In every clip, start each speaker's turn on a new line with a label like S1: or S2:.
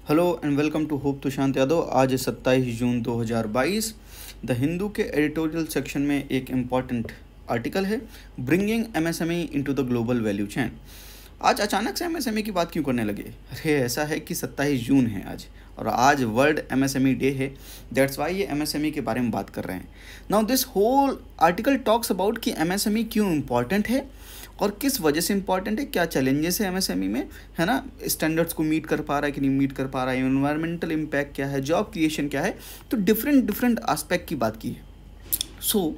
S1: Hello and welcome to Hope Tushant Yadav. आज 27 जून 2022। The Hindu के editorial section में एक इम्पॉर्टेंट आर्टिकल है, bringing MSME into the global value chain. आज अचानक से एमएसएमई की बात क्यों करने लगे? अरे ऐसा है कि 27 जून है आज, और आज वर्ल्ड एमएसएमई डे है। दैट्स वाई ये एमएसएमई के बारे में बात कर रहे हैं। Now this whole article talks about कि एमएसएमई क्यों इम्पॉर्टेंट है और किस वजह से इंपॉर्टेंट है, क्या चैलेंजेस है एमएसएमई में, है ना, स्टैंडर्ड्स को मीट कर पा रहा है कि नहीं मीट कर पा रहा है, एनवायरमेंटल इम्पैक्ट क्या है, जॉब क्रिएशन क्या है। तो डिफरेंट एस्पेक्ट की बात की है। सो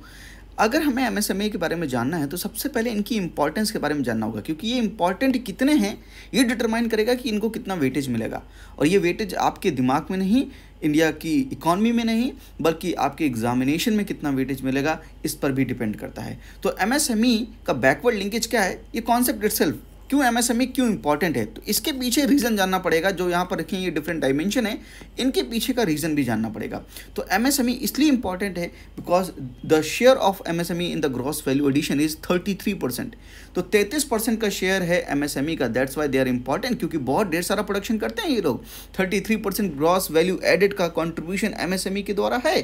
S1: अगर हमें एमएसएमई के बारे में जानना है तो सबसे पहले इनकी इंपॉर्टेंस के बारे में जानना होगा, क्योंकि ये इंपॉर्टेंट कितने हैं ये डिटरमाइन करेगा कि इनको कितना वेटेज मिलेगा। और ये वेटेज आपके दिमाग में नहीं, इंडिया की इकॉनमी में नहीं, बल्कि आपके एग्जामिनेशन में कितना वेटेज मिलेगा इस पर भी डिपेंड करता है। तो एमएसएमई का बैकवर्ड लिंकेज क्या है, ये कॉन्सेप्ट इटसेल्फ, क्यों एमएसएमई क्यों इंपॉर्टेंट है, तो इसके पीछे रीज़न जानना पड़ेगा। जो यहाँ पर रखे ये डिफरेंट डायमेंशन है, इनके पीछे का रीज़न भी जानना पड़ेगा। तो एमएसएमई इसलिए इंपॉर्टेंट है because the share of MSME in the gross value addition is 33%। तो 33% का शेयर है एमएसएमई का। That's why they are important, क्योंकि बहुत ढेर सारा प्रोडक्शन करते हैं ये लोग। 33% ग्रॉस वैल्यू एडेड का कॉन्ट्रीब्यूशन एमएसएमई के द्वारा है।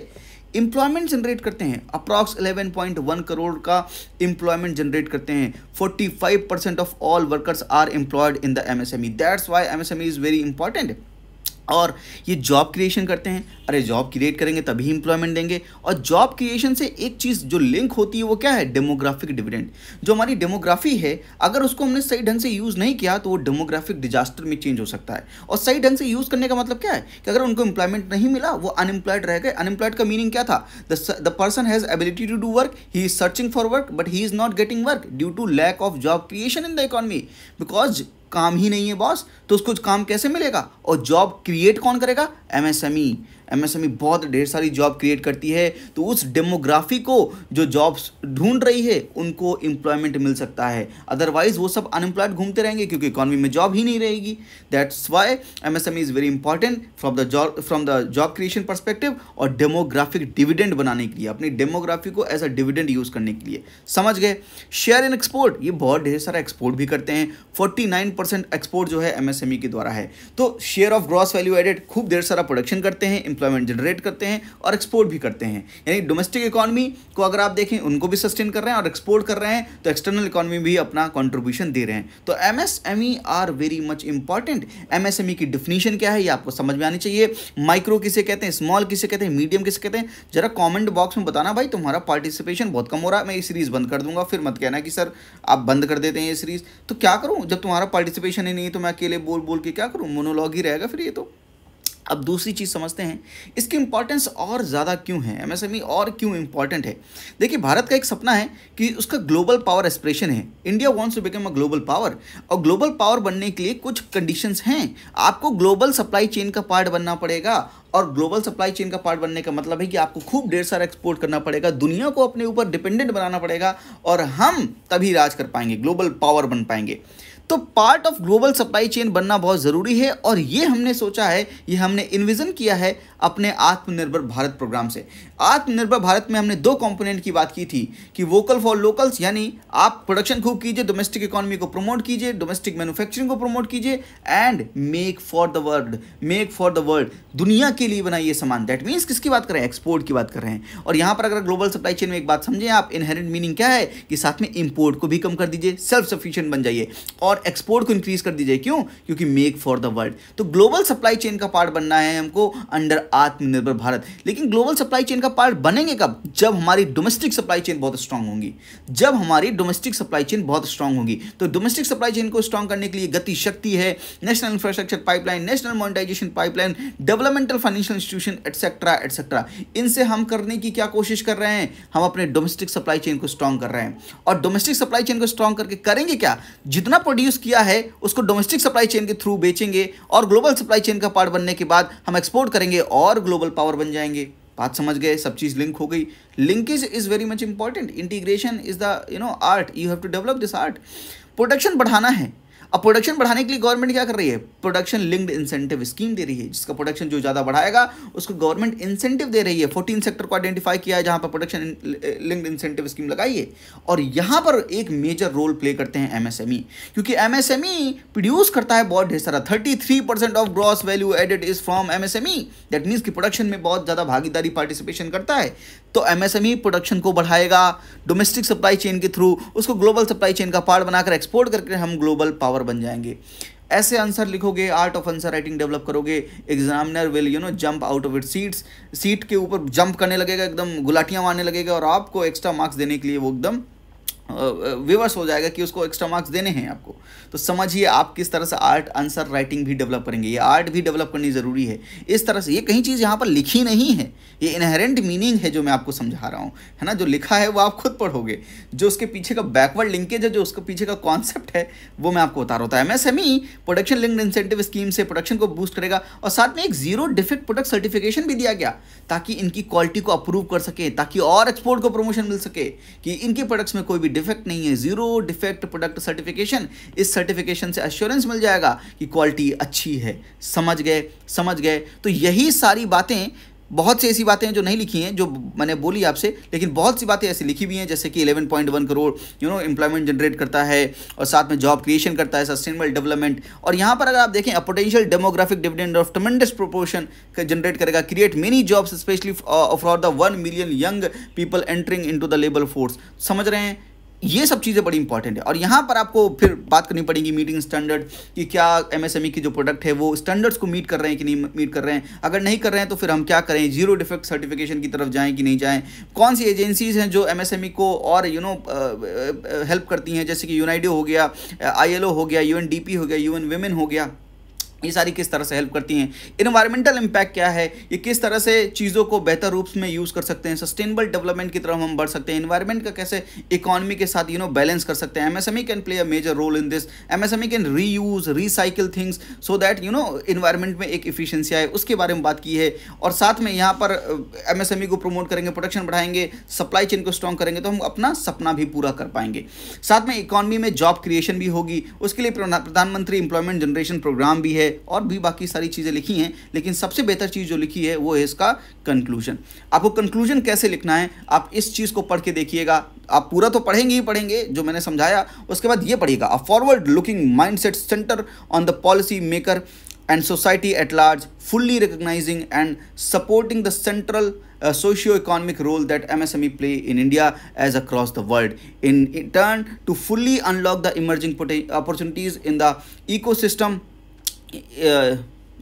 S1: एम्प्लॉयमेंट जनरेट करते हैं, अप्रॉक्स 11.1 करोड़ का एम्प्लॉयमेंट जनरेट करते हैं। 45% of all workers are employed in the MSME. That's why MSME is very important. और ये जॉब क्रिएशन करते हैं। अरे जॉब क्रिएट करेंगे तभी एम्प्लॉयमेंट देंगे। और जॉब क्रिएशन से एक चीज़ जो लिंक होती है वो क्या है, डेमोग्राफिक डिविडेंड। जो हमारी डेमोग्राफी है, अगर उसको हमने सही ढंग से यूज़ नहीं किया तो वो डेमोग्राफिक डिजास्टर में चेंज हो सकता है। और सही ढंग से यूज़ करने का मतलब क्या है कि अगर उनको एम्प्लॉयमेंट नहीं मिला, वो अनएम्प्लॉयड रह गए। अनएम्प्लॉयड का मीनिंग क्या था, the person has ability to do work, he is searching for work but he is not getting work due to lack of job creation in the economy. Because काम ही नहीं है boss, तो उसको काम कैसे मिलेगा? और जॉब क्रिएट कौन करेगा? एमएसएमई। एमएसएमई बहुत ढेर सारी जॉब क्रिएट करती है, तो उस डेमोग्राफी को जो जॉब्स ढूंढ रही है उनको एम्प्लॉयमेंट मिल सकता है। अदरवाइज वो सब अनएम्प्लॉयड घूमते रहेंगे क्योंकि इकॉनमी में जॉब ही नहीं रहेगी। That's why MSME is very important from the job creation perspective और डेमोग्राफिक डिविडेंड बनाने के लिए, अपनी डेमोग्राफी को एज अ डिविडेंड यूज़ करने के लिए। समझ गए? शेयर इन एक्सपोर्ट, ये बहुत ढेर सारा एक्सपोर्ट भी करते हैं। 49% एक्सपोर्ट जो है एमएसएमई के द्वारा है। तो share of gross value added, खूब ढेर सारा प्रोडक्शन करते हैं, एम्प्लॉयमेंट जनरेट करते हैं और एक्सपोर्ट भी करते हैं। यानी डोमेस्टिक इकॉनमी को अगर आप देखें उनको भी सस्टेन कर रहे हैं और एक्सपोर्ट कर रहे हैं, तो एक्सटर्नल इकॉनमी भी अपना कंट्रीब्यूशन दे रहे हैं। तो MSME are very much important. MSME की डिफिनीशन क्या है ये आपको समझ में आनी चाहिए। माइक्रो किसे कहते हैं, स्मॉल किसे कहते हैं, मीडियम किसे कहते हैं, जरा कमेंट बॉक्स में बताना भाई। तुम्हारा पार्टिसिपेशन बहुत कम हो रहा है, मैं ये सीरीज बंद कर दूंगा। फिर मत कहना कि सर आप बंद कर देते हैं ये सीरीज। तो क्या करूं, जब तुम्हारा पार्टिसिपेशन ही नहीं है तो मैं अकेले बोल बोल के क्या करूं, मोनोलॉग ही रहेगा फिर ये तो। अब दूसरी चीज़ समझते हैं, इसकी इंपॉर्टेंस और ज़्यादा क्यों है, एमएसएमई और क्यों इंपॉर्टेंट है। देखिए, भारत का एक सपना है कि उसका ग्लोबल पावर एस्पिरेशन है। India wants to become a global power, और ग्लोबल पावर बनने के लिए कुछ कंडीशंस हैं। आपको ग्लोबल सप्लाई चेन का पार्ट बनना पड़ेगा, और ग्लोबल सप्लाई चेन का पार्ट बनने का मतलब है कि आपको खूब ढेर सारा एक्सपोर्ट करना पड़ेगा, दुनिया को अपने ऊपर डिपेंडेंट बनाना पड़ेगा, और हम तभी राज कर पाएंगे, ग्लोबल पावर बन पाएंगे। तो part of global supply chain बनना बहुत ज़रूरी है, और ये हमने सोचा है, ये हमने इन्विजन किया है अपने आत्मनिर्भर भारत प्रोग्राम से। आत्मनिर्भर भारत में हमने दो कंपोनेंट की बात की थी कि वोकल फॉर लोकल्स, यानी आप प्रोडक्शन खूब कीजिए, डोमेस्टिक इकोनॉमी को प्रमोट कीजिए, डोमेस्टिक मैन्युफैक्चरिंग को प्रमोट कीजिए, and make for the world, make for the world, दुनिया के लिए बनाइए सामान। दैट मीन्स किसकी बात कर रहे हैं, एक्सपोर्ट की बात कर रहे हैं। और यहाँ पर अगर ग्लोबल सप्लाई चेन में एक बात समझें आप, इनहेरेंट मीनिंग क्या है कि साथ में इंपोर्ट को भी कम कर दीजिए, सेल्फ सफिशिएंट बन जाइए, और एक्सपोर्ट को इंक्रीज कर दीजिए। क्यों? क्योंकि मेक फॉर द वर्ल्ड। तो ग्लोबल सप्लाई चेन का पार्ट बनना है हमको अंडर आत्मनिर्भर भारत। लेकिन ग्लोबल सप्लाई चेन का पार्ट बनेंगे कब? जब हमारी डोमेस्टिक सप्लाई चेन बहुत स्ट्रांग होंगी। जब हमारी डोमेस्टिक सप्लाई चेन बहुत स्ट्रांग होगी, तो डोमेस्टिक सप्लाई चेन को स्ट्रांग करने के लिए गति शक्ति है, national infrastructure pipeline, national monetisation pipeline, developmental financial institution etcetera etcetera, इनसे हम करने की क्या कोशिश कर रहे हैं? हम अपने डोमेस्टिक सप्लाई चेन को स्ट्रांग कर रहे हैं। और डोमेस्टिक सप्लाई चेन को स्ट्रांग करके करेंगे क्या? जितना प्रोड्यूस किया है उसको डोमेस्टिक सप्लाई चेन के थ्रू बेचेंगे, और ग्लोबल सप्लाई चेन का पार्ट बनने के बाद हम एक्सपोर्ट करेंगे और ग्लोबल पावर बन जाएंगे। बात समझ गए? सब चीज़ लिंक हो गई। Linkage is very much important. Integration is the art, you have to develop this art. Production बढ़ाना है, अब प्रोडक्शन बढ़ाने के लिए गवर्नमेंट क्या कर रही है, प्रोडक्शन लिंक्ड इंसेंटिव स्कीम दे रही है, जिसका प्रोडक्शन जो ज़्यादा बढ़ाएगा उसको गवर्नमेंट इंसेंटिव दे रही है। 14 सेक्टर को आइडेंटिफाई किया है जहाँ पर प्रोडक्शन लिंक्ड इंसेंटिव स्कीम लगाई है, और यहाँ पर एक मेजर रोल प्ले करते हैं एमएसएमई, क्योंकि एमएसएमई प्रोड्यूस करता है बहुत ढेर सारा। 33% of gross value added is from MSME, that means कि प्रोडक्शन में बहुत ज़्यादा भागीदारी पार्टिसिपेशन करता है। तो एमएसएमई प्रोडक्शन को बढ़ाएगा डोमेस्टिक सप्लाई चेन के थ्रू, उसको ग्लोबल सप्लाई चेन का पार्ट बनाकर एक्सपोर्ट करके हम ग्लोबल पावर बन जाएंगे। ऐसे आंसर लिखोगे, art of answer writing develop करोगे, examiner will jump out of it seats, seat के ऊपर जंप करने लगेगा, एकदम गुलाटियां मारने लगेगा, और आपको एक्स्ट्रा मार्क्स देने के लिए वो एकदम विवर्स हो जाएगा कि उसको एक्स्ट्रा मार्क्स देने हैं आपको। तो समझिए आप किस तरह से आर्ट आंसर राइटिंग भी डेवलप करेंगे, ये आर्ट भी डेवलप करनी ज़रूरी है। इस तरह से ये कहीं चीज़ यहाँ पर लिखी नहीं है, ये इनहेरेंट मीनिंग है जो मैं आपको समझा रहा हूँ, है ना। जो लिखा है वो आप खुद पढ़ोगे, जो उसके पीछे का बैकवर्ड लिंकेज है, जो उसके पीछे का कॉन्सेप्ट है, वो मैं आपको बता रहा हूँ। MSME production linked incentive scheme से प्रोडक्शन को बूस्ट करेगा, और साथ में एक जीरो डिफेक्ट प्रोडक्ट सर्टिफिकेशन भी दिया गया, ताकि इनकी क्वालिटी को अप्रूव कर सके, ताकि और एक्सपोर्ट को प्रमोशन मिल सके कि इनके प्रोडक्ट्स में कोई भी डिफेक्ट नहीं है। जीरो डिफेक्ट प्रोडक्ट सर्टिफिकेशन, इस सर्टिफिकेशन से एश्योरेंस मिल जाएगा कि क्वालिटी अच्छी है। समझ गए। तो यही सारी बातें, बहुत सी ऐसी बातें हैं जो नहीं लिखी हैं, जो मैंने बोली आपसे, लेकिन बहुत सी बातें ऐसी लिखी भी हैं, जैसे कि 11.1 करोड़ एम्प्लॉयमेंट जनरेट करता है, और साथ में जॉब क्रिएशन करता है, सस्टेनेबल डेवलपमेंट। और यहाँ पर अगर आप देखें, a potential demographic dividend of tremendous proportion generate करेगा, create many jobs specially for the 1 million young people entering into the labour force. समझ रहे हैं, ये सब चीज़ें बड़ी इंपॉर्टेंट है। और यहाँ पर आपको फिर बात करनी पड़ेगी मीटिंग स्टैंडर्ड, कि क्या एमएसएमई की जो प्रोडक्ट है वो स्टैंडर्ड्स को मीट कर रहे हैं कि नहीं मीट कर रहे हैं। अगर नहीं कर रहे हैं तो फिर हम क्या करें, जीरो डिफेक्ट सर्टिफिकेशन की तरफ जाएं कि नहीं जाएं। कौन सी एजेंसीज हैं जो एमएसएमई को और हेल्प करती हैं, जैसे कि यूनाइडो हो गया, आईएलओ हो गया, यूएनडीपी हो गया, यूएन विमेन हो गया, ये सारी किस तरह से हेल्प करती हैं। इन्वायरमेंटल इम्पैक्ट क्या है, ये किस तरह से चीज़ों को बेहतर रूप में यूज़ कर सकते हैं, सस्टेनेबल डेवलपमेंट की तरफ हम बढ़ सकते हैं, इन्वायरमेंट का कैसे इकोनॉमी के साथ बैलेंस कर सकते हैं। MSME can play a major role in this. MSME can reuse recycle things so that environment में एक इफिशियंसी आए, उसके बारे में बात की है। और साथ में यहाँ पर एमएसएमई को प्रमोट करेंगे, प्रोडक्शन बढ़ाएंगे, सप्लाई चेन को स्ट्रॉन्ग करेंगे, तो हम अपना सपना भी पूरा कर पाएंगे। साथ में इकोनॉमी में जॉब क्रिएशन भी होगी, उसके लिए प्रधानमंत्री एम्प्लॉयमेंट जनरेशन प्रोग्राम भी है, और भी बाकी सारी चीज़ें लिखी हैं। लेकिन सबसे बेहतर चीज़ जो लिखी है वो है इसका कंक्लूजन। आपको कंक्लूजन कैसे लिखना है, आप इस चीज़ को पढ़ के देखिएगा। आप पूरा तो पढ़ेंगे ही पढ़ेंगे जो मैंने समझाया, उसके बाद ये पढ़िएगा, a forward looking mindset centre on the policy maker and society at large, fully recognizing and supporting the central socio-economic role that MSME play in India as across the world. In turn, to fully unlock the emerging opportunities in the ecosystem,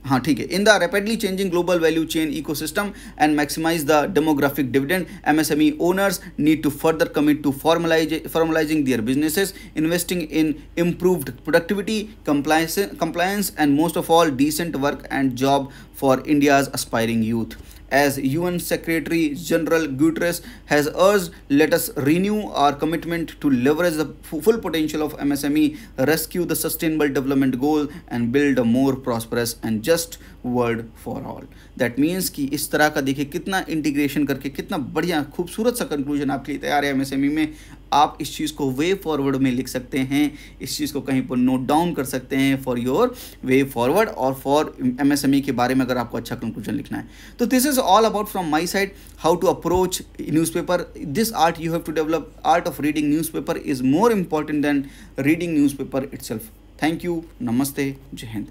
S1: हाँ ठीक है, in the rapidly changing global value chain ecosystem and maximize the demographic dividend, MSME owners need to further commit to formalizing their businesses, investing in improved productivity, compliance and most of all decent work and job for India's aspiring youth. As UN Secretary General Guterres has urged, let us renew our commitment to leverage the full potential of MSME, rescue the Sustainable Development Goal and build a more prosperous and just world for all. That means कि इस तरह का देखिए कितना integration करके कितना बढ़िया खूबसूरत सा कंक्लूजन आपके लिए तैयार है MSME में। आप इस चीज़ को वे फॉरवर्ड में लिख सकते हैं, इस चीज़ को कहीं पर नोट डाउन कर सकते हैं फॉर योर वे फॉरवर्ड और फॉर MSME के बारे में अगर आपको अच्छा कंक्लूजन लिखना है। तो this is all about from my side how to approach newspaper. This art you have to develop, art of reading newspaper is more important than reading newspaper itself. Thank you, नमस्ते, जय हिंद।